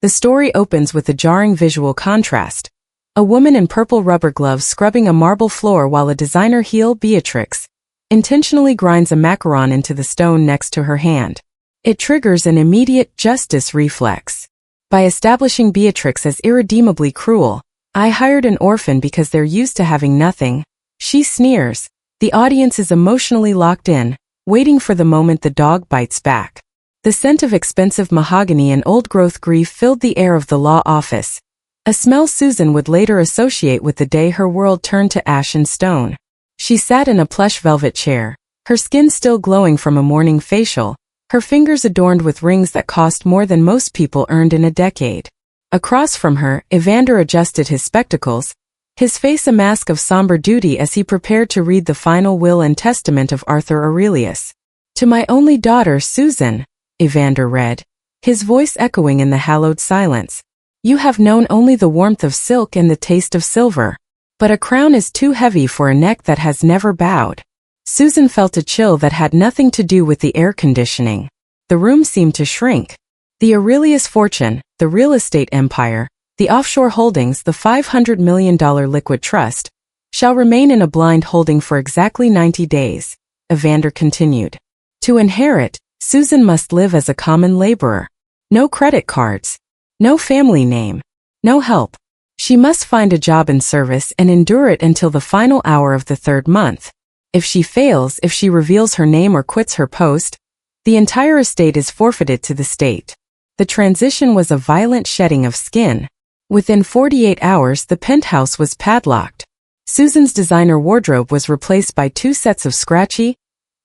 The story opens with a jarring visual contrast. A woman in purple rubber gloves scrubbing a marble floor while a designer heel, Beatrix, intentionally grinds a macaron into the stone next to her hand. It triggers an immediate justice reflex. By establishing Beatrix as irredeemably cruel, "I hired an orphan because they're used to having nothing," she sneers. The audience is emotionally locked in, waiting for the moment the dog bites back. The scent of expensive mahogany and old-growth grief filled the air of the law office, a smell Susan would later associate with the day her world turned to ash and stone. She sat in a plush velvet chair, her skin still glowing from a morning facial, her fingers adorned with rings that cost more than most people earned in a decade. Across from her, Evander adjusted his spectacles, his face a mask of somber duty as he prepared to read the final will and testament of Arthur Aurelius. "To my only daughter, Susan," Evander read, his voice echoing in the hallowed silence. "You have known only the warmth of silk and the taste of silver. But a crown is too heavy for a neck that has never bowed." Susan felt a chill that had nothing to do with the air conditioning. The room seemed to shrink. The Aurelius fortune, the real estate empire, the offshore holdings, the $500 million liquid trust, shall remain in a blind holding for exactly 90 days, Evander continued. To inherit, Susan must live as a common laborer. No credit cards. No family name. No help. She must find a job in service and endure it until the final hour of the third month. If she fails, if she reveals her name or quits her post, the entire estate is forfeited to the state. The transition was a violent shedding of skin. Within 48 hours, the penthouse was padlocked. Susan's designer wardrobe was replaced by 2 sets of scratchy,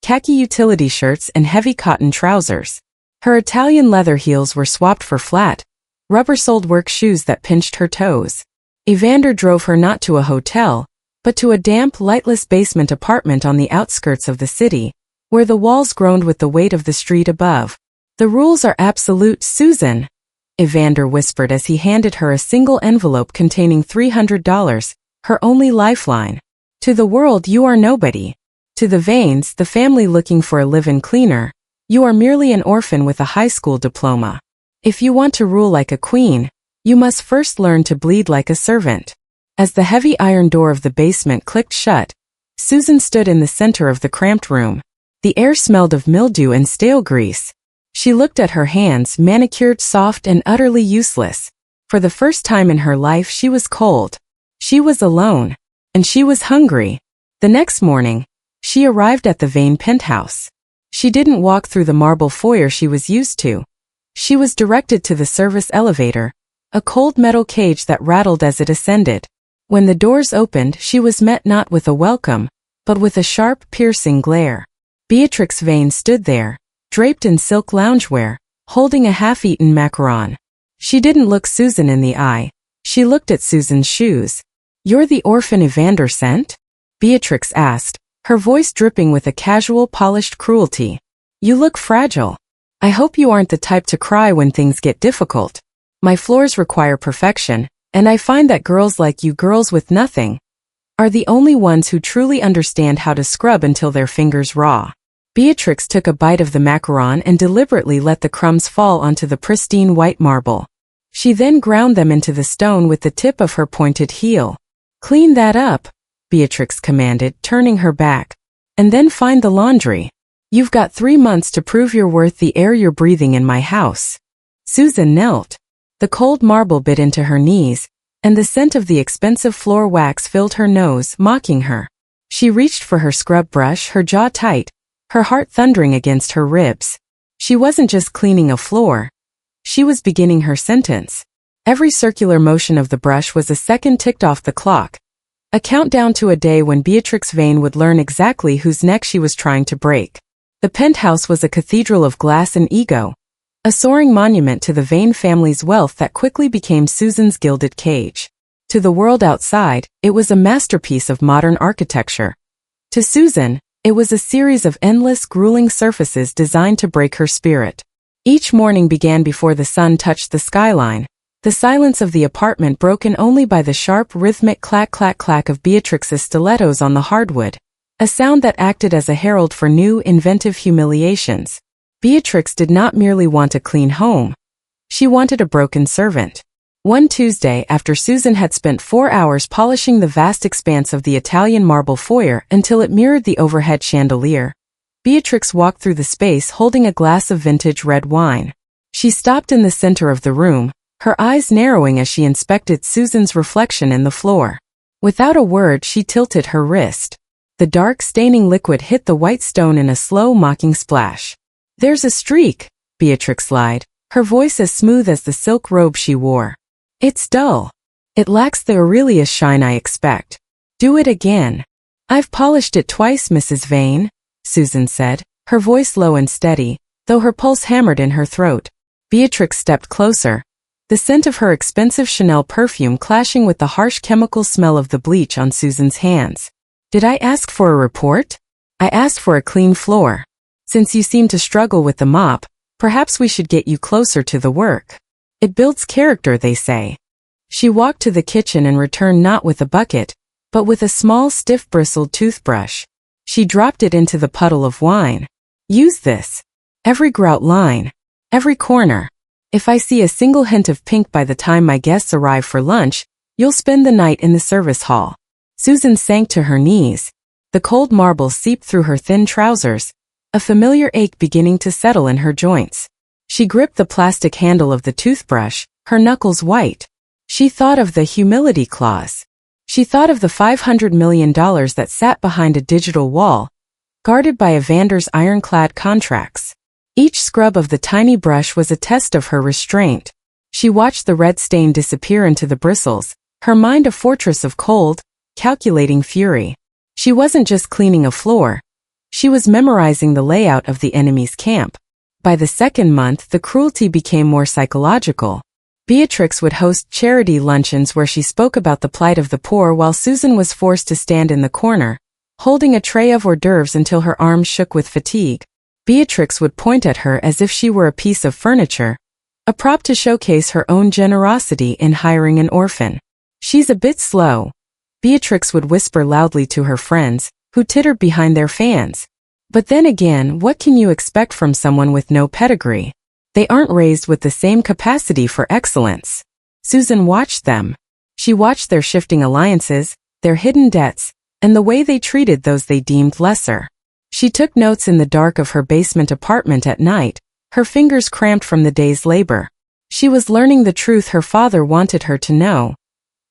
khaki utility shirts and heavy cotton trousers. Her Italian leather heels were swapped for flat, rubber-soled work shoes that pinched her toes. Evander drove her not to a hotel, but to a damp, lightless basement apartment on the outskirts of the city, where the walls groaned with the weight of the street above. "The rules are absolute, Susan," Evander whispered as he handed her a single envelope containing $300, her only lifeline. "To the world you are nobody. To the Vanes, the family looking for a live-in cleaner, you are merely an orphan with a high school diploma. If you want to rule like a queen, you must first learn to bleed like a servant." As the heavy iron door of the basement clicked shut, Susan stood in the center of the cramped room. The air smelled of mildew and stale grease. She looked at her hands, manicured, soft, and utterly useless. For the first time in her life she was cold. She was alone. And she was hungry. The next morning, she arrived at the Vane penthouse. She didn't walk through the marble foyer she was used to. She was directed to the service elevator, a cold metal cage that rattled as it ascended. When the doors opened, she was met not with a welcome, but with a sharp, piercing glare. Beatrix Vane stood there, draped in silk loungewear, holding a half-eaten macaron. She didn't look Susan in the eye. She looked at Susan's shoes. "You're the orphan Evander sent?" Beatrix asked, her voice dripping with a casual, polished cruelty. "You look fragile. I hope you aren't the type to cry when things get difficult. My floors require perfection, and I find that girls like you, girls with nothing, are the only ones who truly understand how to scrub until their fingers raw." Beatrix took a bite of the macaron and deliberately let the crumbs fall onto the pristine white marble. She then ground them into the stone with the tip of her pointed heel. "Clean that up," Beatrix commanded, turning her back. "And then find the laundry. You've got 3 months to prove you're worth the air you're breathing in my house." Susan knelt. The cold marble bit into her knees, and the scent of the expensive floor wax filled her nose, mocking her. She reached for her scrub brush, her jaw tight, her heart thundering against her ribs. She wasn't just cleaning a floor. She was beginning her sentence. Every circular motion of the brush was a second ticked off the clock, a countdown to a day when Beatrix Vane would learn exactly whose neck she was trying to break. The penthouse was a cathedral of glass and ego, a soaring monument to the Vane family's wealth that quickly became Susan's gilded cage. To the world outside, it was a masterpiece of modern architecture. To Susan, it was a series of endless, grueling surfaces designed to break her spirit. Each morning began before the sun touched the skyline, the silence of the apartment broken only by the sharp, rhythmic clack-clack-clack of Beatrix's stilettos on the hardwood, a sound that acted as a herald for new, inventive humiliations. Beatrix did not merely want a clean home. She wanted a broken servant. One Tuesday, after Susan had spent 4 hours polishing the vast expanse of the Italian marble foyer until it mirrored the overhead chandelier, Beatrix walked through the space holding a glass of vintage red wine. She stopped in the center of the room, her eyes narrowing as she inspected Susan's reflection in the floor. Without a word, she tilted her wrist. The dark, staining liquid hit the white stone in a slow, mocking splash. "There's a streak," Beatrix lied, her voice as smooth as the silk robe she wore. "It's dull. It lacks the Aurelius shine I expect. Do it again." "I've polished it twice, Mrs. Vane," Susan said, her voice low and steady, though her pulse hammered in her throat. Beatrix stepped closer, the scent of her expensive Chanel perfume clashing with the harsh chemical smell of the bleach on Susan's hands. "Did I ask for a report? I asked for a clean floor. Since you seem to struggle with the mop, perhaps we should get you closer to the work. It builds character, they say." She walked to the kitchen and returned not with a bucket, but with a small, stiff-bristled toothbrush. She dropped it into the puddle of wine. "Use this. Every grout line. Every corner. If I see a single hint of pink by the time my guests arrive for lunch, you'll spend the night in the service hall." Susan sank to her knees. The cold marble seeped through her thin trousers, a familiar ache beginning to settle in her joints. She gripped the plastic handle of the toothbrush, her knuckles white. She thought of the humility clause. She thought of the $500 million that sat behind a digital wall, guarded by Evander's ironclad contracts. Each scrub of the tiny brush was a test of her restraint. She watched the red stain disappear into the bristles, her mind a fortress of cold, calculating fury. She wasn't just cleaning a floor. She was memorizing the layout of the enemy's camp. By the second month, the cruelty became more psychological. Beatrix would host charity luncheons where she spoke about the plight of the poor while Susan was forced to stand in the corner, holding a tray of hors d'oeuvres until her arms shook with fatigue. Beatrix would point at her as if she were a piece of furniture, a prop to showcase her own generosity in hiring an orphan. "She's a bit slow," Beatrix would whisper loudly to her friends, who tittered behind their fans. But then again, what can you expect from someone with no pedigree? They aren't raised with the same capacity for excellence. Susan watched them. She watched their shifting alliances, their hidden debts, and the way they treated those they deemed lesser. She took notes in the dark of her basement apartment at night, her fingers cramped from the day's labor. She was learning the truth her father wanted her to know.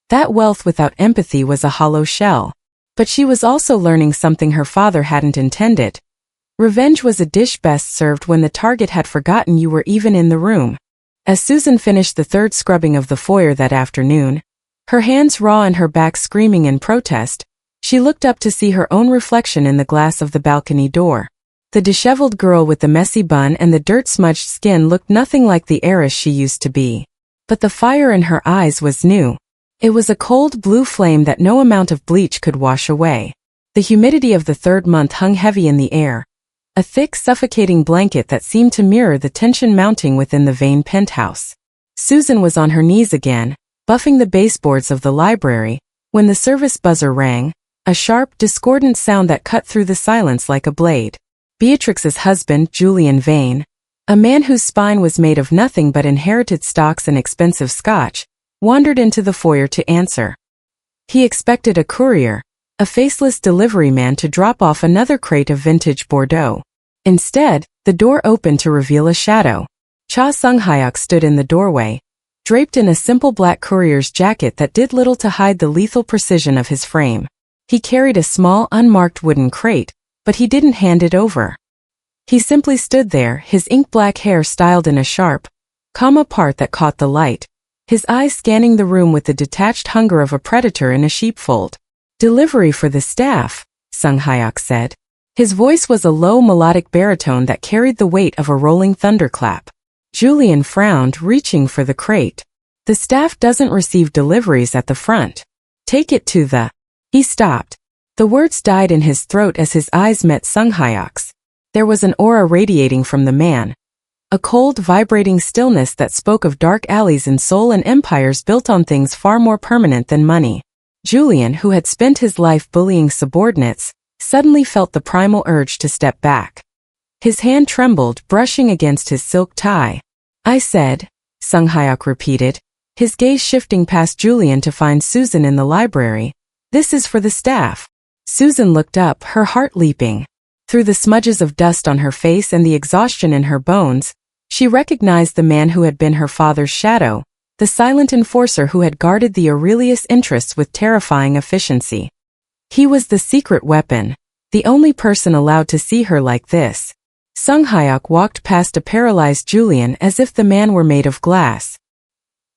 That wealth without empathy was a hollow shell. But she was also learning something her father hadn't intended. Revenge was a dish best served when the target had forgotten you were even in the room. As Susan finished the third scrubbing of the foyer that afternoon, her hands raw and her back screaming in protest, she looked up to see her own reflection in the glass of the balcony door. The disheveled girl with the messy bun and the dirt-smudged skin looked nothing like the heiress she used to be. But the fire in her eyes was new. It was a cold blue flame that no amount of bleach could wash away. The humidity of the third month hung heavy in the air, a thick, suffocating blanket that seemed to mirror the tension mounting within the Vane penthouse. Susan was on her knees again, buffing the baseboards of the library, when the service buzzer rang, a sharp, discordant sound that cut through the silence like a blade. Beatrix's husband, Julian Vane, a man whose spine was made of nothing but inherited stocks and expensive scotch, wandered into the foyer to answer. He expected a courier, a faceless delivery man to drop off another crate of vintage Bordeaux. Instead, the door opened to reveal a shadow. Cha Sung-hyuk stood in the doorway, draped in a simple black courier's jacket that did little to hide the lethal precision of his frame. He carried a small, unmarked wooden crate, but he didn't hand it over. He simply stood there, his ink-black hair styled in a sharp, comma part that caught the light, his eyes scanning the room with the detached hunger of a predator in a sheepfold. "Delivery for the staff," Sung-hyuk said. His voice was a low melodic baritone that carried the weight of a rolling thunderclap. Julian frowned, reaching for the crate. "The staff doesn't receive deliveries at the front. Take it to the—" He stopped. The words died in his throat as his eyes met Sung-hyuk's. There was an aura radiating from the man, a cold, vibrating stillness that spoke of dark alleys in Seoul and empires built on things far more permanent than money. Julian, who had spent his life bullying subordinates, suddenly felt the primal urge to step back. His hand trembled, brushing against his silk tie. "I said," Sung Hyuk repeated, his gaze shifting past Julian to find Susan in the library. This is for the staff. Susan looked up, her heart leaping. Through the smudges of dust on her face and the exhaustion in her bones, she recognized the man who had been her father's shadow, the silent enforcer who had guarded the Aurelius interests with terrifying efficiency. He was the secret weapon, the only person allowed to see her like this. Sung Hyuk walked past a paralyzed Julian as if the man were made of glass.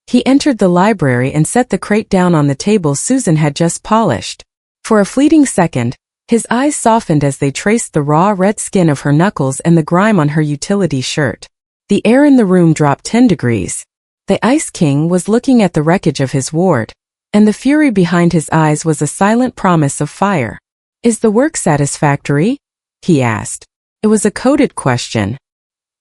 He entered the library and set the crate down on the table Susan had just polished. For a fleeting second, his eyes softened as they traced the raw red skin of her knuckles and the grime on her utility shirt. The air in the room dropped 10 degrees. The Ice King was looking at the wreckage of his ward, and the fury behind his eyes was a silent promise of fire. Is the work satisfactory? He asked. It was a coded question.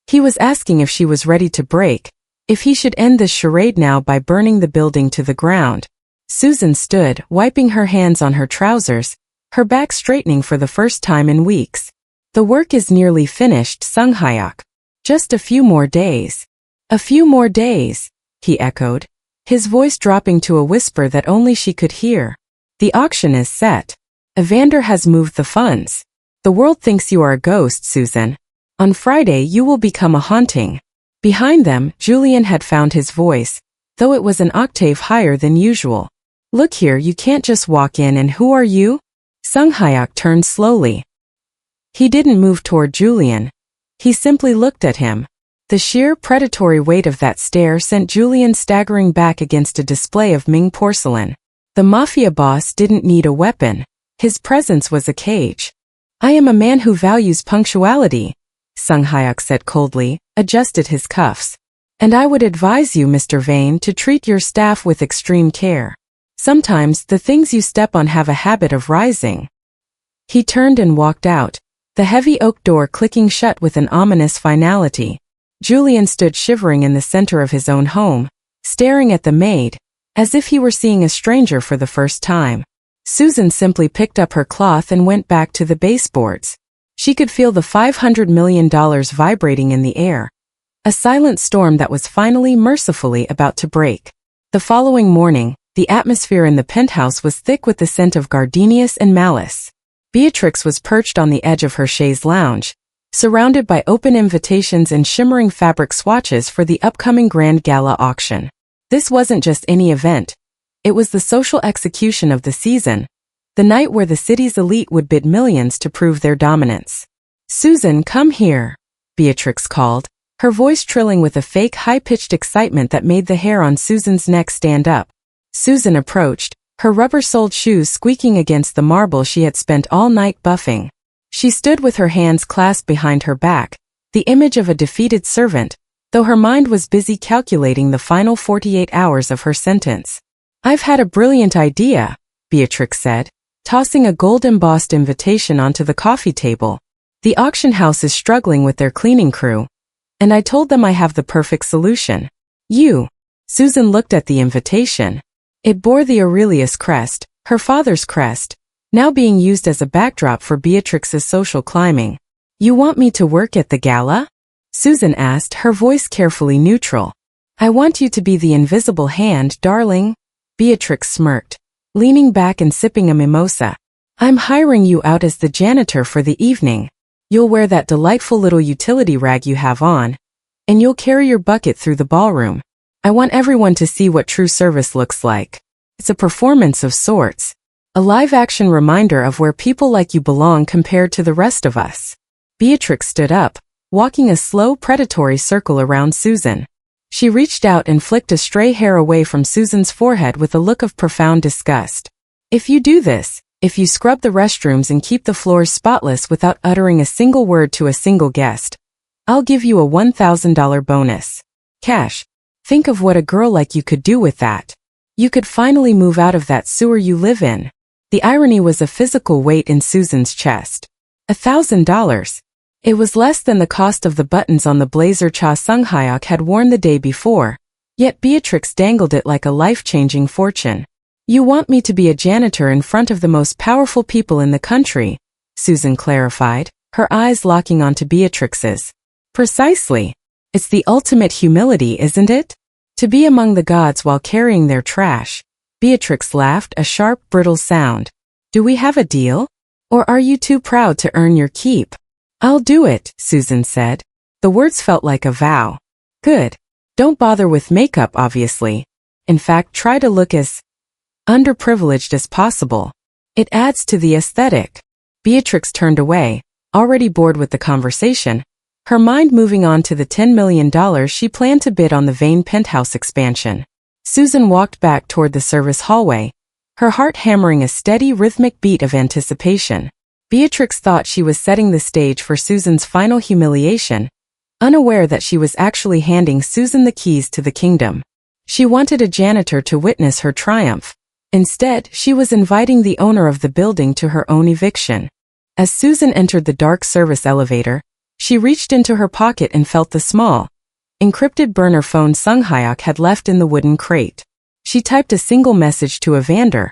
He was asking if she was ready to break, if he should end this charade now by burning the building to the ground. Susan stood, wiping her hands on her trousers, her back straightening for the first time in weeks. The work is nearly finished, Sung Hyuk. Just a few more days. A few more days, he echoed, his voice dropping to a whisper that only she could hear. The auction is set. Evander has moved the funds. The world thinks you are a ghost, Susan. On Friday you will become a haunting. Behind them, Julian had found his voice, though it was an octave higher than usual. Look here, you can't just walk in and who are you? Sung Hyuk turned slowly. He didn't move toward Julian. He simply looked at him. The sheer predatory weight of that stare sent Julian staggering back against a display of Ming porcelain. The mafia boss didn't need a weapon. His presence was a cage. I am a man who values punctuality, Sung Hyuk said coldly, adjusted his cuffs. And I would advise you, Mr. Vane, to treat your staff with extreme care. Sometimes the things you step on have a habit of rising. He turned and walked out, the heavy oak door clicking shut with an ominous finality. Julian stood shivering in the center of his own home, staring at the maid, as if he were seeing a stranger for the first time. Susan simply picked up her cloth and went back to the baseboards. She could feel the $500 million vibrating in the air. A silent storm that was finally mercifully about to break. The following morning, the atmosphere in the penthouse was thick with the scent of gardenias and malice. Beatrix was perched on the edge of her chaise lounge, surrounded by open invitations and shimmering fabric swatches for the upcoming Grand Gala Auction. This wasn't just any event. It was the social execution of the season, the night where the city's elite would bid millions to prove their dominance. Susan, come here, Beatrix called, her voice trilling with a fake high-pitched excitement that made the hair on Susan's neck stand up. Susan approached, her rubber-soled shoes squeaking against the marble she had spent all night buffing. She stood with her hands clasped behind her back, the image of a defeated servant, though her mind was busy calculating the final 48 hours of her sentence. I've had a brilliant idea, Beatrix said, tossing a gold-embossed invitation onto the coffee table. The auction house is struggling with their cleaning crew, and I told them I have the perfect solution. You. Susan looked at the invitation. It bore the Aurelius crest, her father's crest, now being used as a backdrop for Beatrix's social climbing. You want me to work at the gala? Susan asked, her voice carefully neutral. I want you to be the invisible hand, darling. Beatrix smirked, leaning back and sipping a mimosa. I'm hiring you out as the janitor for the evening. You'll wear that delightful little utility rag you have on, and you'll carry your bucket through the ballroom. I want everyone to see what true service looks like. It's a performance of sorts. A live-action reminder of where people like you belong compared to the rest of us. Beatrix stood up, walking a slow predatory circle around Susan. She reached out and flicked a stray hair away from Susan's forehead with a look of profound disgust. If you do this, if you scrub the restrooms and keep the floors spotless without uttering a single word to a single guest, I'll give you a $1,000 bonus. Cash. Think of what a girl like you could do with that. You could finally move out of that sewer you live in. The irony was a physical weight in Susan's chest. $1,000. It was less than the cost of the buttons on the blazer Sung Hyuk had worn the day before, yet Beatrix dangled it like a life-changing fortune. You want me to be a janitor in front of the most powerful people in the country, Susan clarified, her eyes locking onto Beatrix's. Precisely. It's the ultimate humility, isn't it? To be among the gods while carrying their trash. Beatrix laughed, a sharp, brittle sound. Do we have a deal? Or are you too proud to earn your keep? I'll do it, Susan said. The words felt like a vow. Good. Don't bother with makeup, obviously. In fact, try to look as underprivileged as possible. It adds to the aesthetic. Beatrix turned away, already bored with the conversation, her mind moving on to the $10 million she planned to bid on the Vane penthouse expansion. Susan walked back toward the service hallway, her heart hammering a steady rhythmic beat of anticipation. Beatrix thought she was setting the stage for Susan's final humiliation, unaware that she was actually handing Susan the keys to the kingdom. She wanted a janitor to witness her triumph. Instead, she was inviting the owner of the building to her own eviction. As Susan entered the dark service elevator, she reached into her pocket and felt the small, encrypted burner phone Sunghyok had left in the wooden crate. She typed a single message to Evander.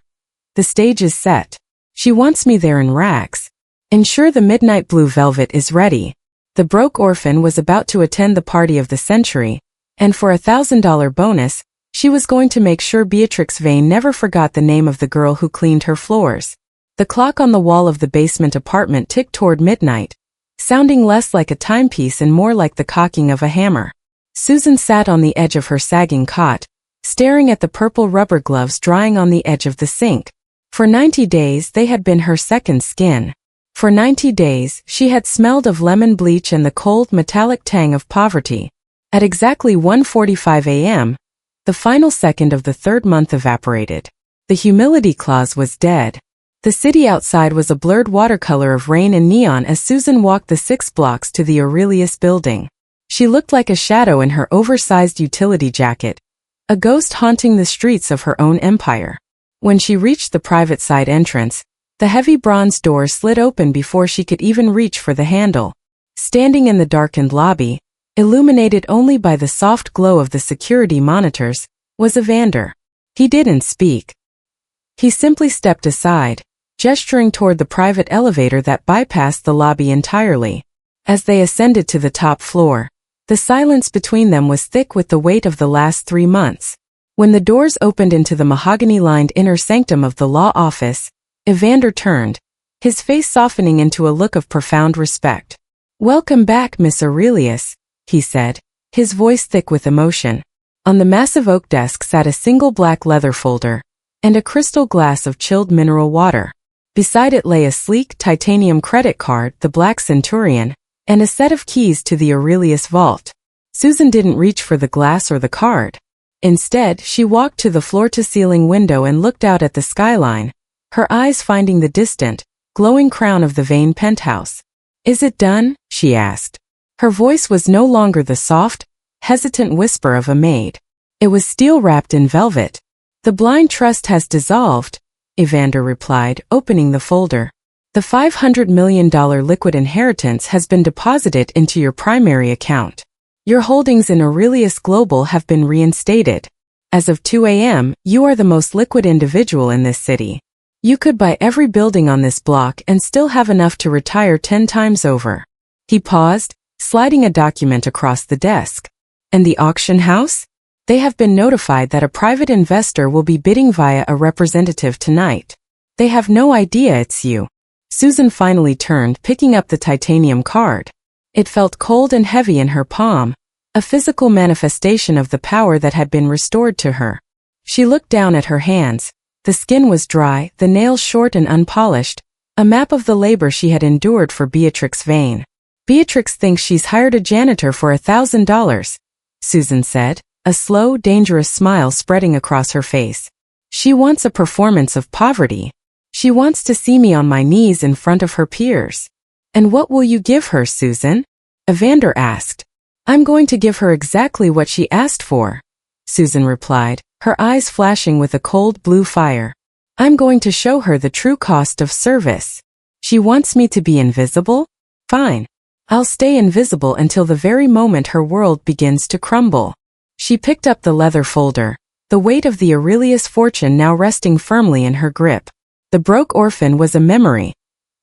The stage is set. She wants me there in rags. Ensure the midnight blue velvet is ready. The broke orphan was about to attend the party of the century, and for a $1,000 bonus, she was going to make sure Beatrix Vane never forgot the name of the girl who cleaned her floors. The clock on the wall of the basement apartment ticked toward midnight, sounding less like a timepiece and more like the cocking of a hammer. Susan sat on the edge of her sagging cot, staring at the purple rubber gloves drying on the edge of the sink. For 90 days they had been her second skin. For 90 days she had smelled of lemon bleach and the cold metallic tang of poverty. At exactly 1:45 a.m., the final second of the third month evaporated. The humility clause was dead. The city outside was a blurred watercolor of rain and neon as Susan walked the 6 blocks to the Aurelius building. She looked like a shadow in her oversized utility jacket, a ghost haunting the streets of her own empire. When she reached the private side entrance, the heavy bronze door slid open before she could even reach for the handle. Standing in the darkened lobby, illuminated only by the soft glow of the security monitors, was Evander. He didn't speak. He simply stepped aside, gesturing toward the private elevator that bypassed the lobby entirely. As they ascended to the top floor, the silence between them was thick with the weight of the last 3 months. When the doors opened into the mahogany-lined inner sanctum of the law office, Evander turned, his face softening into a look of profound respect. "Welcome back, Miss Aurelius," he said, his voice thick with emotion. On the massive oak desk sat a single black leather folder, and a crystal glass of chilled mineral water. Beside it lay a sleek titanium credit card, the Black Centurion, and a set of keys to the Aurelius vault. Susan didn't reach for the glass or the card. Instead, she walked to the floor-to-ceiling window and looked out at the skyline, her eyes finding the distant, glowing crown of the Vane penthouse. "Is it done?" she asked. Her voice was no longer the soft, hesitant whisper of a maid. It was steel-wrapped in velvet. "The blind trust has dissolved," Evander replied, opening the folder. "The $500 million liquid inheritance has been deposited into your primary account. Your holdings in Aurelius Global have been reinstated. As of 2 a.m., you are the most liquid individual in this city. You could buy every building on this block and still have enough to retire 10 times over." He paused, sliding a document across the desk. "And the auction house? They have been notified that a private investor will be bidding via a representative tonight. They have no idea it's you." Susan finally turned, picking up the titanium card. It felt cold and heavy in her palm, a physical manifestation of the power that had been restored to her. She looked down at her hands. The skin was dry, the nails short and unpolished, a map of the labor she had endured for Beatrix Vane. "Beatrix thinks she's hired a janitor for $1,000, Susan said, a slow, dangerous smile spreading across her face. "She wants a performance of poverty. She wants to see me on my knees in front of her peers." "And what will you give her, Susan?" Evander asked. "I'm going to give her exactly what she asked for," Susan replied, her eyes flashing with a cold blue fire. "I'm going to show her the true cost of service. She wants me to be invisible? Fine. I'll stay invisible until the very moment her world begins to crumble." She picked up the leather folder, the weight of the Aurelius fortune now resting firmly in her grip. The broke orphan was a memory,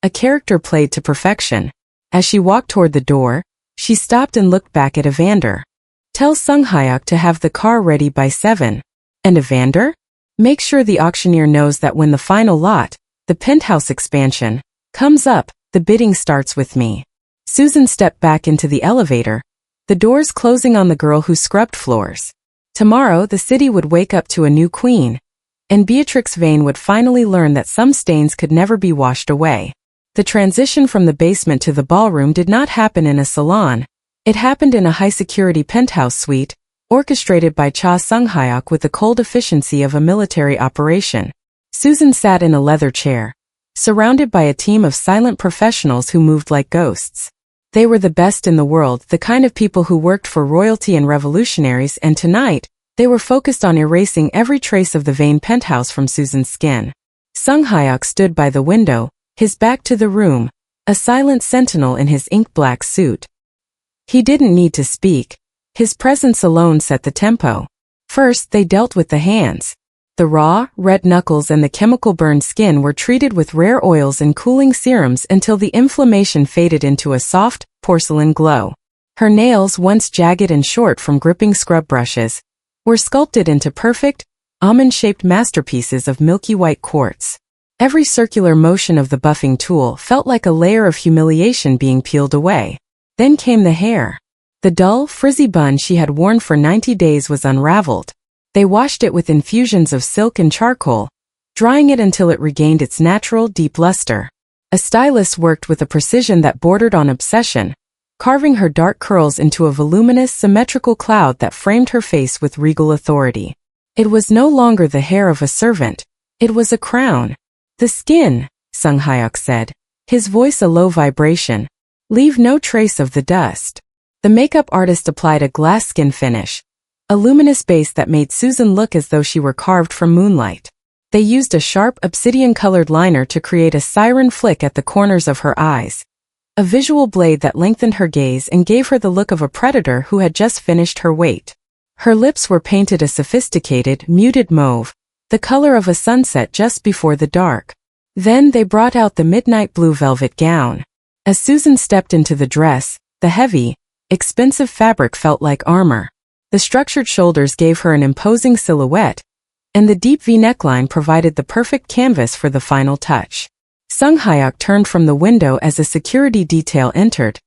a character played to perfection. As she walked toward the door, she stopped and looked back at Evander. Tell Sung Hyuk to have the car ready by 7. And Evander? Make sure the auctioneer knows that when the final lot, the penthouse expansion, comes up, the bidding starts with me. Susan stepped back into the elevator, the doors closing on the girl who scrubbed floors. Tomorrow the city would wake up to a new queen, and Beatrix Vane would finally learn that some stains could never be washed away. The transition from the basement to the ballroom did not happen in a salon. It happened in a high-security penthouse suite, orchestrated by Cha Sung-hyuk with the cold efficiency of a military operation. Susan sat in a leather chair, surrounded by a team of silent professionals who moved like ghosts. They were the best in the world, the kind of people who worked for royalty and revolutionaries, and tonight, they were focused on erasing every trace of the Vane penthouse from Susan's skin. Sung-hyuk stood by the window, his back to the room, a silent sentinel in his ink-black suit. He didn't need to speak. His presence alone set the tempo. First, they dealt with the hands. The raw, red knuckles and the chemical-burned skin were treated with rare oils and cooling serums until the inflammation faded into a soft, porcelain glow. Her nails, once jagged and short from gripping scrub brushes, were sculpted into perfect, almond-shaped masterpieces of milky white quartz. Every circular motion of the buffing tool felt like a layer of humiliation being peeled away. Then came the hair. The dull, frizzy bun she had worn for 90 days was unraveled. They washed it with infusions of silk and charcoal, drying it until it regained its natural, deep luster. A stylist worked with a precision that bordered on obsession, carving her dark curls into a voluminous, symmetrical cloud that framed her face with regal authority. It was no longer the hair of a servant. It was a crown. The skin, Sung-hyuk said, his voice a low vibration. Leave no trace of the dust. The makeup artist applied a glass skin finish, a luminous base that made Susan look as though she were carved from moonlight. They used a sharp, obsidian-colored liner to create a siren flick at the corners of her eyes, a visual blade that lengthened her gaze and gave her the look of a predator who had just finished her weight. Her lips were painted a sophisticated, muted mauve, the color of a sunset just before the dark. Then they brought out the midnight blue velvet gown. As Susan stepped into the dress, the heavy, expensive fabric felt like armor. The structured shoulders gave her an imposing silhouette, and the deep V-neckline provided the perfect canvas for the final touch. Sung-hyuk turned from the window as a security detail entered,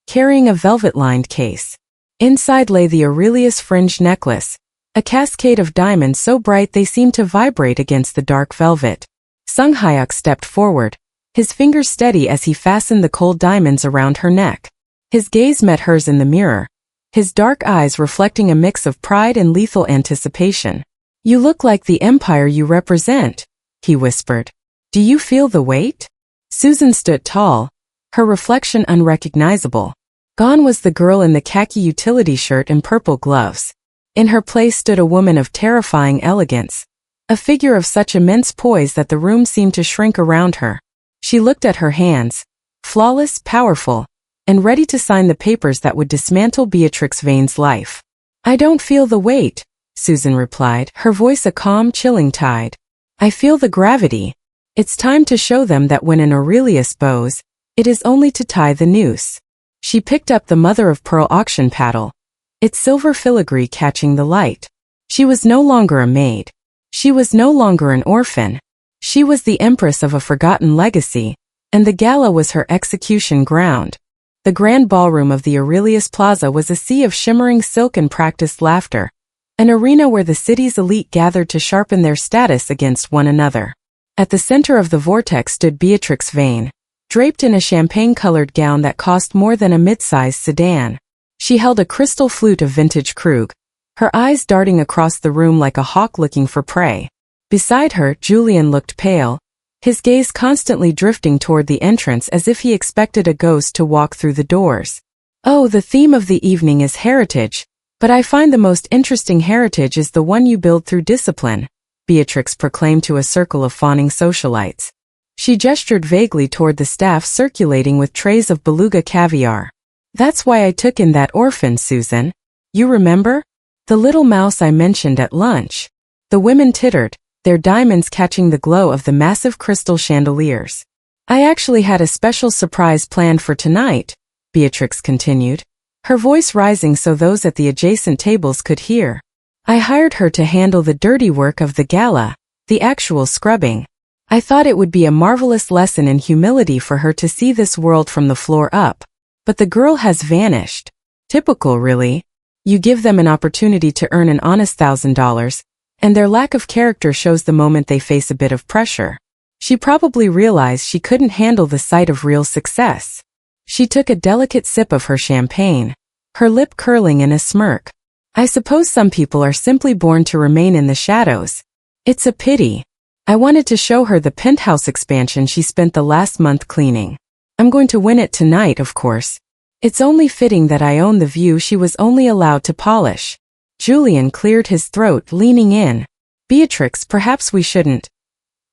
carrying a velvet-lined case. Inside lay the Aurelius fringed necklace, a cascade of diamonds so bright they seemed to vibrate against the dark velvet. Sung-hyuk stepped forward, his fingers steady as he fastened the cold diamonds around her neck. His gaze met hers in the mirror, his dark eyes reflecting a mix of pride and lethal anticipation. "You look like the empire you represent," he whispered. "Do you feel the weight?" Susan stood tall, her reflection unrecognizable. Gone was the girl in the khaki utility shirt and purple gloves. In her place stood a woman of terrifying elegance, a figure of such immense poise that the room seemed to shrink around her. She looked at her hands, flawless, powerful, and ready to sign the papers that would dismantle Beatrix Vane's life. "I don't feel the weight," Susan replied, her voice a calm, chilling tide. "I feel the gravity. It's time to show them that when an Aurelius bows, it is only to tie the noose." She picked up the mother-of-pearl auction paddle, its silver filigree catching the light. She was no longer a maid. She was no longer an orphan. She was the empress of a forgotten legacy, and the gala was her execution ground. The grand ballroom of the Aurelius Plaza was a sea of shimmering silk and practiced laughter, an arena where the city's elite gathered to sharpen their status against one another. At the center of the vortex stood Beatrix Vane, draped in a champagne-colored gown that cost more than a mid-sized sedan. She held a crystal flute of vintage Krug, her eyes darting across the room like a hawk looking for prey. Beside her, Julian looked pale, his gaze constantly drifting toward the entrance as if he expected a ghost to walk through the doors. "Oh, the theme of the evening is heritage, but I find the most interesting heritage is the one you build through discipline," Beatrix proclaimed to a circle of fawning socialites. She gestured vaguely toward the staff circulating with trays of beluga caviar. "That's why I took in that orphan, Susan. You remember? The little mouse I mentioned at lunch." The women tittered, their diamonds catching the glow of the massive crystal chandeliers. "I actually had a special surprise planned for tonight," Beatrix continued. her voice rising so those at the adjacent tables could hear. I hired her to handle the dirty work of the gala, the actual scrubbing. I thought it would be a marvelous lesson in humility for her to see this world from the floor up. But the girl has vanished. Typical, really. You give them an opportunity to earn an honest $1,000, and their lack of character shows the moment they face a bit of pressure. She probably realized she couldn't handle the sight of real success. She took a delicate sip of her champagne, her lip curling in a smirk. I suppose some people are simply born to remain in the shadows. It's a pity. I wanted to show her the penthouse expansion she spent the last month cleaning. I'm going to win it tonight, of course. It's only fitting that I own the view she was only allowed to polish. Julian cleared his throat, leaning in. Beatrix, perhaps we shouldn't.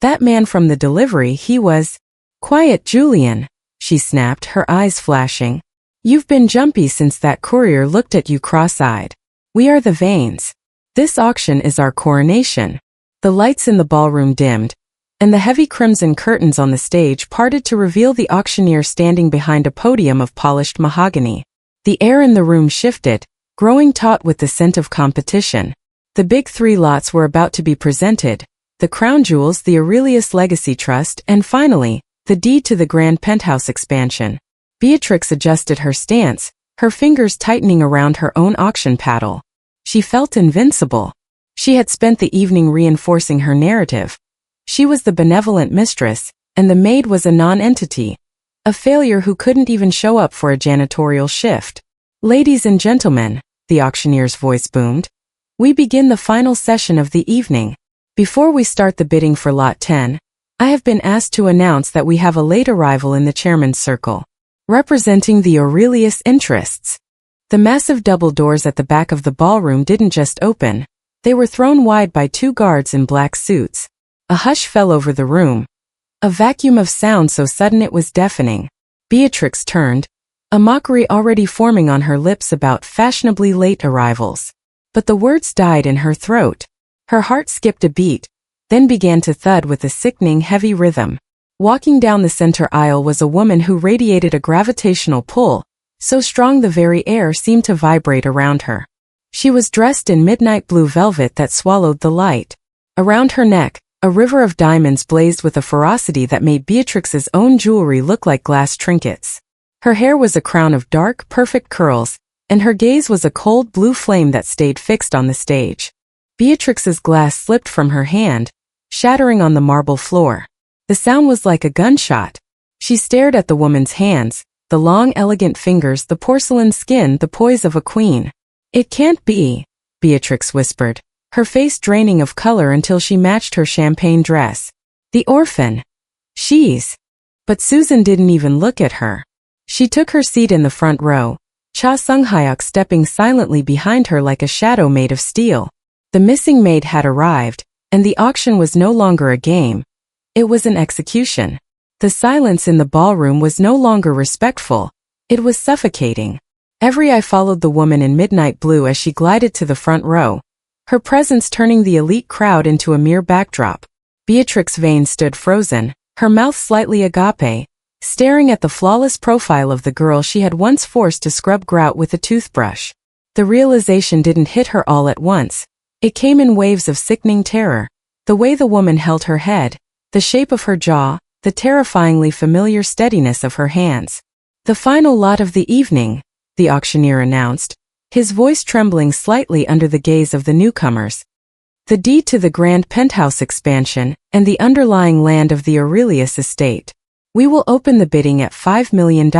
That man from the delivery, he was... Quiet, Julian, she snapped, her eyes flashing. You've been jumpy since that courier looked at you cross-eyed. We are the Vanes. This auction is our coronation. The lights in the ballroom dimmed, and the heavy crimson curtains on the stage parted to reveal the auctioneer standing behind a podium of polished mahogany. The air in the room shifted, growing taut with the scent of competition. The big three lots were about to be presented: the crown jewels, the Aurelius Legacy Trust, and finally, the deed to the grand penthouse expansion. Beatrix adjusted her stance, her fingers tightening around her own auction paddle. She felt invincible. She had spent the evening reinforcing her narrative. She was the benevolent mistress, and the maid was a non-entity, a failure who couldn't even show up for a janitorial shift. Ladies and gentlemen, the auctioneer's voice boomed, we begin the final session of the evening. Before we start the bidding for Lot 10, I have been asked to announce that we have a late arrival in the chairman's circle, representing the Aurelius interests. The massive double doors at the back of the ballroom didn't just open, they were thrown wide by two guards in black suits. A hush fell over the room, a vacuum of sound so sudden it was deafening. Beatrix turned, a mockery already forming on her lips about fashionably late arrivals. But the words died in her throat. Her heart skipped a beat, then began to thud with a sickening heavy rhythm. Walking down the center aisle was a woman who radiated a gravitational pull, so strong the very air seemed to vibrate around her. She was dressed in midnight blue velvet that swallowed the light. Around her neck, a river of diamonds blazed with a ferocity that made Beatrix's own jewelry look like glass trinkets. Her hair was a crown of dark, perfect curls, and her gaze was a cold blue flame that stayed fixed on the stage. Beatrix's glass slipped from her hand, shattering on the marble floor. The sound was like a gunshot. She stared at the woman's hands, the long, elegant fingers, the porcelain skin, the poise of a queen. It can't be, Beatrix whispered, her face draining of color until she matched her champagne dress. The orphan. She's... But Susan didn't even look at her. She took her seat in the front row, Cha Sung-hyuk stepping silently behind her like a shadow made of steel. The missing maid had arrived, and the auction was no longer a game. It was an execution. The silence in the ballroom was no longer respectful. It was suffocating. Every eye followed the woman in midnight blue as she glided to the front row, her presence turning the elite crowd into a mere backdrop. Beatrix Vane stood frozen, her mouth slightly agape, staring at the flawless profile of the girl she had once forced to scrub grout with a toothbrush. The realization didn't hit her all at once. It came in waves of sickening terror. The way the woman held her head, the shape of her jaw, the terrifyingly familiar steadiness of her hands. The final lot of the evening, the auctioneer announced, his voice trembling slightly under the gaze of the newcomers. The deed to the grand penthouse expansion and the underlying land of the Aurelius estate. We will open the bidding at $5 million.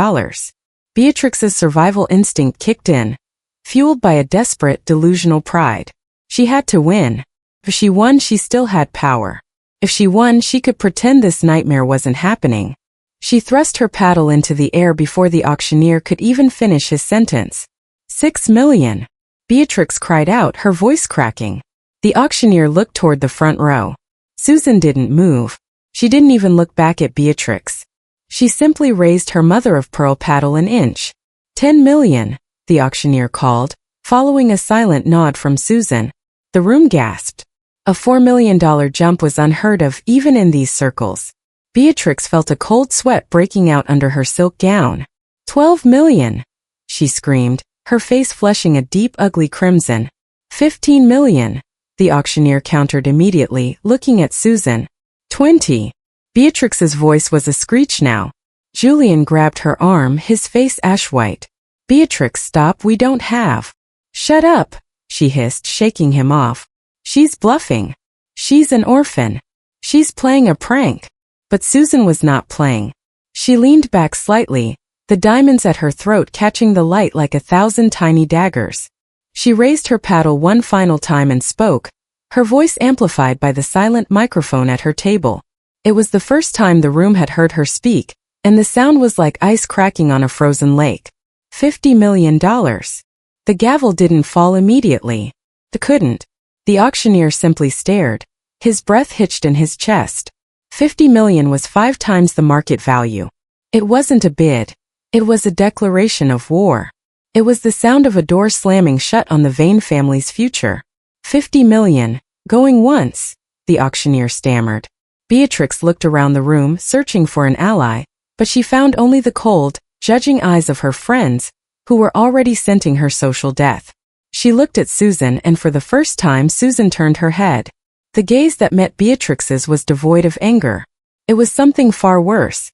Beatrix's survival instinct kicked in, fueled by a desperate, delusional pride. She had to win. If she won, she still had power. If she won, she could pretend this nightmare wasn't happening. She thrust her paddle into the air before the auctioneer could even finish his sentence. $6 million. Beatrix cried out, her voice cracking. The auctioneer looked toward the front row. Susan didn't move. She didn't even look back at Beatrix. She simply raised her mother-of-pearl paddle an inch. $10 million, the auctioneer called, following a silent nod from Susan. The room gasped. A $4 million jump was unheard of even in these circles. Beatrix felt a cold sweat breaking out under her silk gown. $12 million, she screamed, her face flushing a deep ugly crimson. 15 million, the auctioneer countered immediately, looking at Susan. 20. Beatrix's voice was a screech now. Julian grabbed her arm, his face ash-white. Beatrix, stop, we don't have. Shut up, she hissed, shaking him off. She's bluffing. She's an orphan. She's playing a prank. But Susan was not playing. She leaned back slightly, the diamonds at her throat catching the light like 1,000 tiny daggers. She raised her paddle one final time and spoke, her voice amplified by the silent microphone at her table. It was the first time the room had heard her speak, and the sound was like ice cracking on a frozen lake. $50 million. The gavel didn't fall immediately. It couldn't. The auctioneer simply stared. His breath hitched in his chest. 50 million was 5 times the market value. It wasn't a bid. It was a declaration of war. It was the sound of a door slamming shut on the Vane family's future. 50 million, going once, the auctioneer stammered. Beatrix looked around the room, searching for an ally, but she found only the cold, judging eyes of her friends, who were already scenting her social death. She looked at Susan, and for the first time Susan turned her head. The gaze that met Beatrix's was devoid of anger. It was something far worse.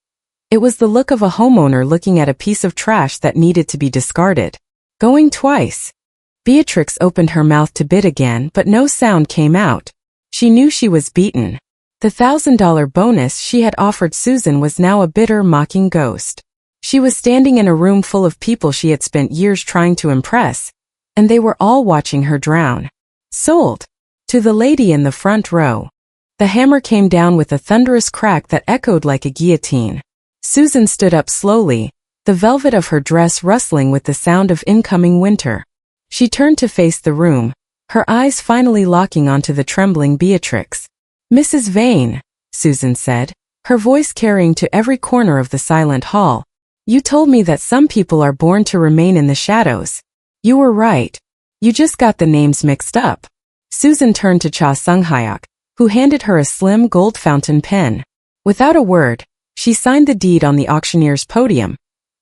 It was the look of a homeowner looking at a piece of trash that needed to be discarded. Going twice. Beatrix opened her mouth to bid again, but no sound came out. She knew she was beaten. The $1,000 bonus she had offered Susan was now a bitter, mocking ghost. She was standing in a room full of people she had spent years trying to impress, and they were all watching her drown. Sold. To the lady in the front row. The hammer came down with a thunderous crack that echoed like a guillotine. Susan stood up slowly, the velvet of her dress rustling with the sound of incoming winter. She turned to face the room, her eyes finally locking onto the trembling Beatrix. Mrs. Vane, Susan said, her voice carrying to every corner of the silent hall. You told me that some people are born to remain in the shadows. You were right. You just got the names mixed up. Susan turned to Cha Sung-hyuk, who handed her a slim gold fountain pen. Without a word, she signed the deed on the auctioneer's podium,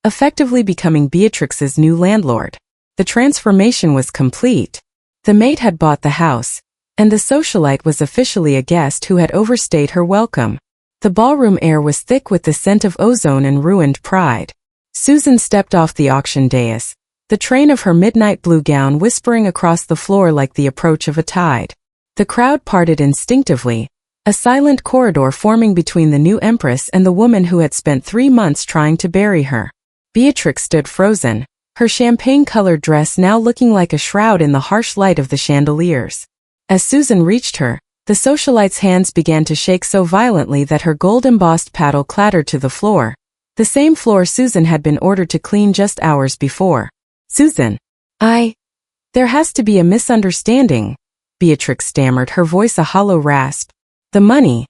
effectively becoming Beatrix's new landlord. The transformation was complete. The maid had bought the house, and the socialite was officially a guest who had overstayed her welcome. The ballroom air was thick with the scent of ozone and ruined pride. Susan stepped off the auction dais, the train of her midnight blue gown whispering across the floor like the approach of a tide. The crowd parted instinctively, a silent corridor forming between the new empress and the woman who had spent 3 months trying to bury her. Beatrix stood frozen, her champagne-colored dress now looking like a shroud in the harsh light of the chandeliers. As Susan reached her, the socialite's hands began to shake so violently that her gold-embossed paddle clattered to the floor, the same floor Susan had been ordered to clean just hours before. Susan, there has to be a misunderstanding, Beatrix stammered, her voice a hollow rasp. The money.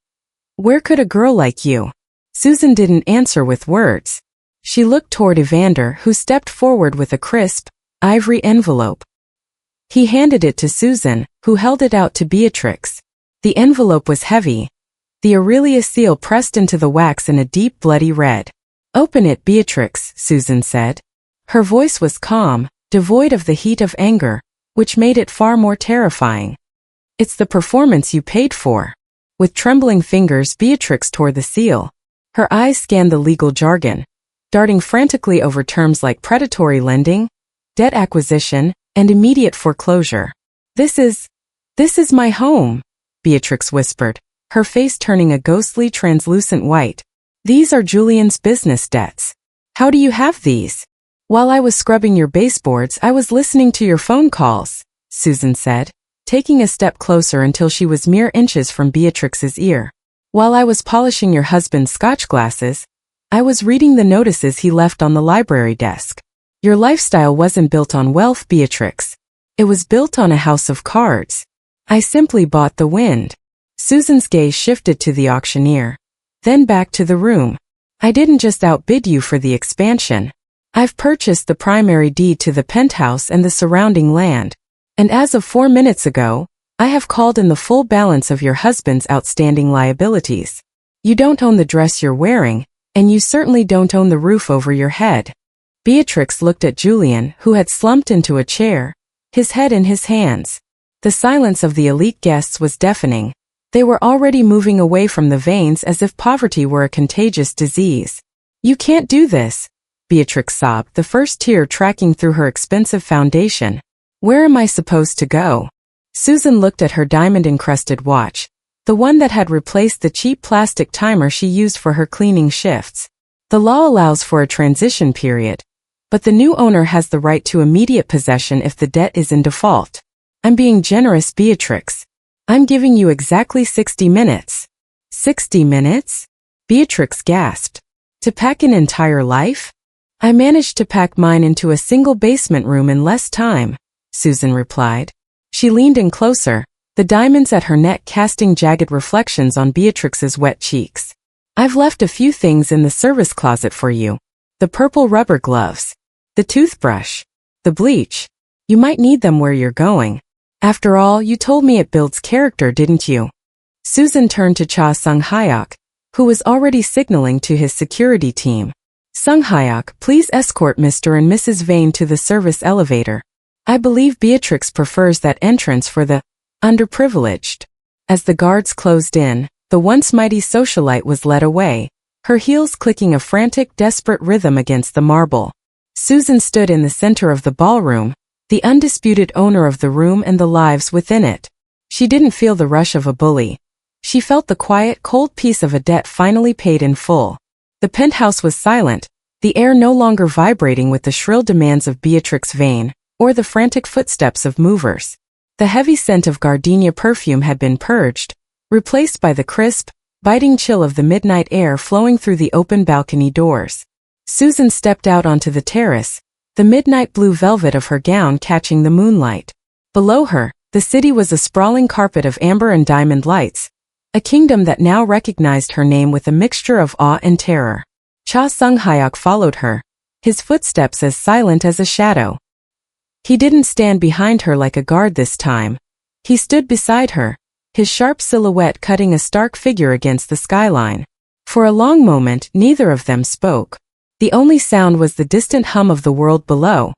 Where could a girl like you? Susan didn't answer with words. She looked toward Evander, who stepped forward with a crisp, ivory envelope. He handed it to Susan, who held it out to Beatrix. The envelope was heavy, the Aurelius seal pressed into the wax in a deep bloody red. Open it, Beatrix, Susan said. Her voice was calm, devoid of the heat of anger, which made it far more terrifying. It's the performance you paid for. With trembling fingers, Beatrix tore the seal. Her eyes scanned the legal jargon, darting frantically over terms like predatory lending, debt acquisition, and immediate foreclosure. This is my home, Beatrix whispered, her face turning a ghostly translucent white. These are Julian's business debts. How do you have these? While I was scrubbing your baseboards, I was listening to your phone calls, Susan said, taking a step closer until she was mere inches from Beatrix's ear. While I was polishing your husband's scotch glasses, I was reading the notices he left on the library desk. Your lifestyle wasn't built on wealth, Beatrix. It was built on a house of cards. I simply bought the wind. Susan's gaze shifted to the auctioneer, then back to the room. I didn't just outbid you for the expansion. I've purchased the primary deed to the penthouse and the surrounding land. And as of 4 minutes ago, I have called in the full balance of your husband's outstanding liabilities. You don't own the dress you're wearing, and you certainly don't own the roof over your head. Beatrix looked at Julian, who had slumped into a chair, his head in his hands. The silence of the elite guests was deafening. They were already moving away from the Vanes as if poverty were a contagious disease. "You can't do this," Beatrix sobbed, the first tear tracking through her expensive foundation. "Where am I supposed to go?" Susan looked at her diamond-encrusted watch, the one that had replaced the cheap plastic timer she used for her cleaning shifts. "The law allows for a transition period, but the new owner has the right to immediate possession if the debt is in default. I'm being generous, Beatrix. I'm giving you exactly 60 minutes. 60 minutes? Beatrix gasped. To pack an entire life? I managed to pack mine into a single basement room in less time, Susan replied. She leaned in closer, the diamonds at her neck casting jagged reflections on Beatrix's wet cheeks. I've left a few things in the service closet for you. The purple rubber gloves. The toothbrush. The bleach. You might need them where you're going. After all, you told me it builds character, didn't you? Susan turned to Cha Sung-hyuk, who was already signaling to his security team. Sung-hyuk, please escort Mr. and Mrs. Vane to the service elevator. I believe Beatrix prefers that entrance for the underprivileged. As the guards closed in, the once mighty socialite was led away, her heels clicking a frantic, desperate rhythm against the marble. Susan stood in the center of the ballroom, the undisputed owner of the room and the lives within it. She didn't feel the rush of a bully. She felt the quiet, cold peace of a debt finally paid in full. The penthouse was silent, the air no longer vibrating with the shrill demands of Beatrix Vane, or the frantic footsteps of movers. The heavy scent of gardenia perfume had been purged, replaced by the crisp, biting chill of the midnight air flowing through the open balcony doors. Susan stepped out onto the terrace, the midnight blue velvet of her gown catching the moonlight. Below her, the city was a sprawling carpet of amber and diamond lights, a kingdom that now recognized her name with a mixture of awe and terror. Cha Sung-hyuk followed her, his footsteps as silent as a shadow. He didn't stand behind her like a guard this time. He stood beside her, his sharp silhouette cutting a stark figure against the skyline. For a long moment, neither of them spoke. The only sound was the distant hum of the world below.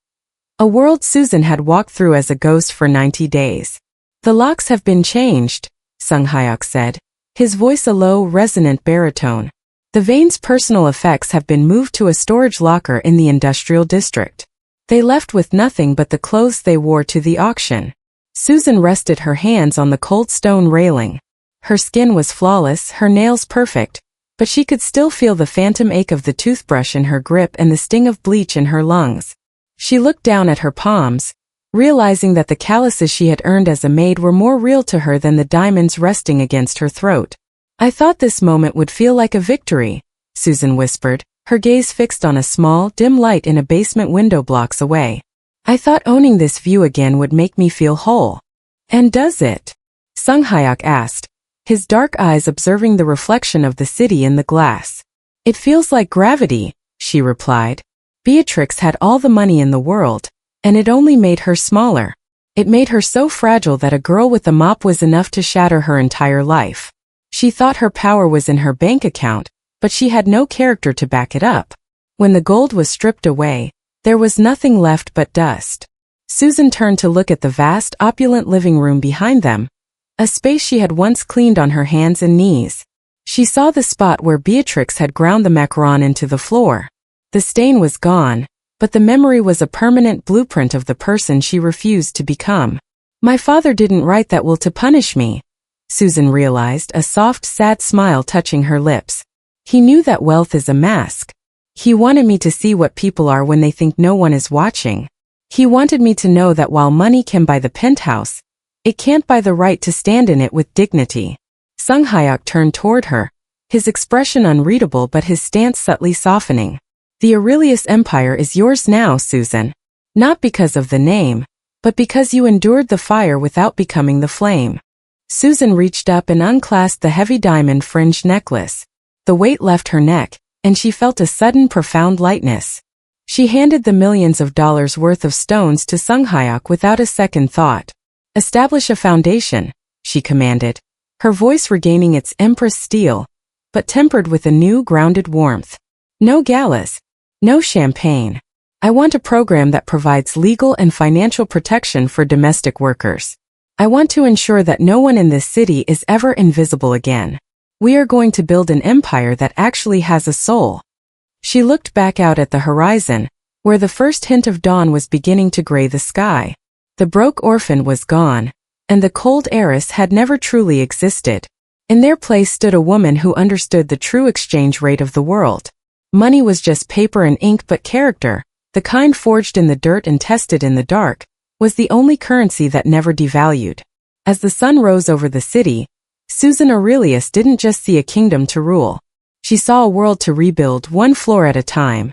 A world Susan had walked through as a ghost for 90 days. The locks have been changed, Sung-hyuk said, his voice a low, resonant baritone. The Vane's personal effects have been moved to a storage locker in the industrial district. They left with nothing but the clothes they wore to the auction. Susan rested her hands on the cold stone railing. Her skin was flawless, her nails perfect, but she could still feel the phantom ache of the toothbrush in her grip and the sting of bleach in her lungs. She looked down at her palms, realizing that the calluses she had earned as a maid were more real to her than the diamonds resting against her throat. I thought this moment would feel like a victory, Susan whispered, her gaze fixed on a small, dim light in a basement window blocks away. I thought owning this view again would make me feel whole. And does it? Sung-hyuk asked, his dark eyes observing the reflection of the city in the glass. It feels like gravity, she replied. Beatrix had all the money in the world, and it only made her smaller. It made her so fragile that a girl with a mop was enough to shatter her entire life. She thought her power was in her bank account, but she had no character to back it up. When the gold was stripped away, there was nothing left but dust. Susan turned to look at the vast, opulent living room behind them, a space she had once cleaned on her hands and knees. She saw the spot where Beatrix had ground the macaron into the floor. The stain was gone, but the memory was a permanent blueprint of the person she refused to become. My father didn't write that will to punish me, Susan realized, a soft, sad smile touching her lips. He knew that wealth is a mask. He wanted me to see what people are when they think no one is watching. He wanted me to know that while money can buy the penthouse, it can't buy the right to stand in it with dignity. Sung-hyuk turned toward her, his expression unreadable but his stance subtly softening. The Aurelius Empire is yours now, Susan. Not because of the name, but because you endured the fire without becoming the flame. Susan reached up and unclasped the heavy diamond-fringed necklace. The weight left her neck, and she felt a sudden profound lightness. She handed the millions of dollars worth of stones to Sung-hyuk without a second thought. Establish a foundation, she commanded, her voice regaining its empress steel, but tempered with a new grounded warmth. No galas. No champagne. I want a program that provides legal and financial protection for domestic workers. I want to ensure that no one in this city is ever invisible again. We are going to build an empire that actually has a soul." She looked back out at the horizon, where the first hint of dawn was beginning to gray the sky. The broke orphan was gone, and the cold heiress had never truly existed. In their place stood a woman who understood the true exchange rate of the world. Money was just paper and ink, but character, the kind forged in the dirt and tested in the dark, was the only currency that never devalued. As the sun rose over the city, Susan Aurelius didn't just see a kingdom to rule. She saw a world to rebuild, one floor at a time.